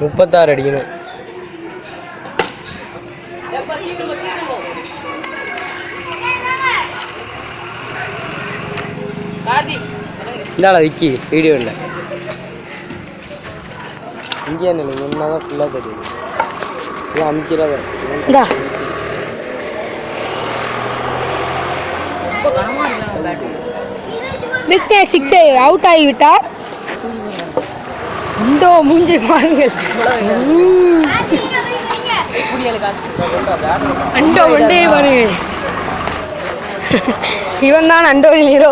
36 அடிக்கணும். இந்தாடா விக்கி வீடியோ இல்லை இங்கே இல்லை ஒன்றாதான் ஃபுல்லாக தெரியும் இதான் அமுக்கிறத விக்னே 6 அவுட் ஆகிவிட்டார். இந்தோ மூஞ்சி பாருங்கள். அண்டோ ஒன்றே பாருங்கள். இவன் தான் அண்டோ ஹீரோ.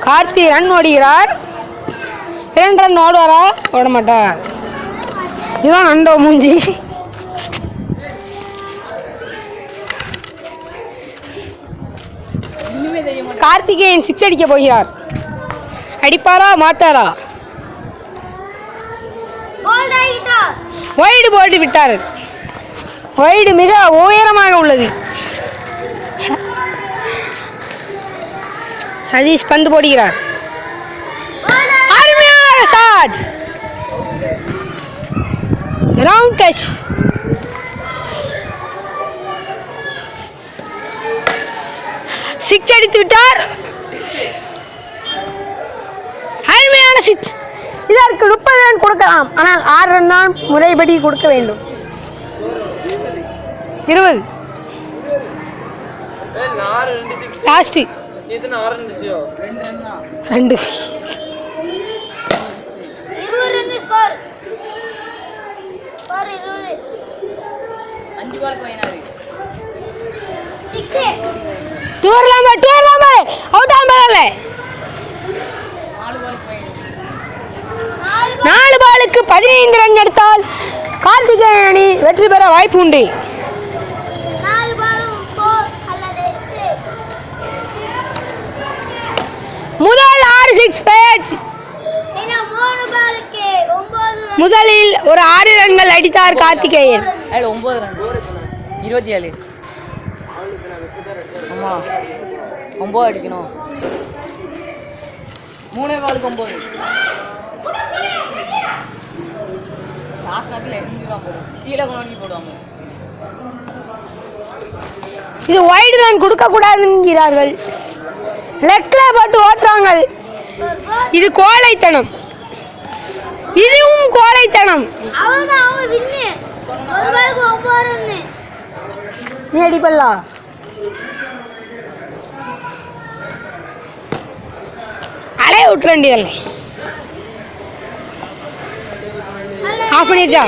கார்த்தி ரன் ஓடுகிறார். 2 ரன் ஓடுவாரா? ஓட மாட்டார். இதுதான் அண்டோ மூஞ்சி. கார்த்திகேயன் 6 அடிக்க போகிறார். அடிப்பாரா மாட்டாரா? வைடு போட்டு விட்டார். வைடு மிக உயரமாக உள்ளது. சதீஷ் பந்து போடுகிறார். அருமையான ஷாட். Round touch. சிக்ஸ் அடித்து விட்டார். அருமையான 6. இதற்கு 30 ரன் கொடுக்கலாம். ஆனால் 6 ரன் தான் முறைப்படி கொடுக்க வேண்டும். 20 லாஸ்ட் 2 அவுட் ஆகல. 4 பாலுக்கு 15 ரன் எடுத்தால் கார்த்திகேயன் அணி வெற்றி பெற வாய்ப்பு உண்டு. முதல் 6 6 பேட்ச். முதலில் ஒரு 6 ரன்கள் அடித்தார் கார்த்திகேயன். 9 ரன் 27. ஆமா 9 அடிக்கணும். 3 பாலுக்கு 9. லாஸ்ட் நேரத்தில் எரிஞ்சிடுவாங்க. கீழே கொண்டாடி போடுவாங்க. இது வைடு ரன் கொடுக்க கூடாதுங்கிறார்கள். லெக்ல போட்டு ஓட்டுறாங்க. இது கோழைத்தனம். இதுவும் கோழைத்தனம். நீ அடிப்பல்லா அலைய விட்டுற வேண்டியதில்லை. ஆஃப் பண்ணிட்டா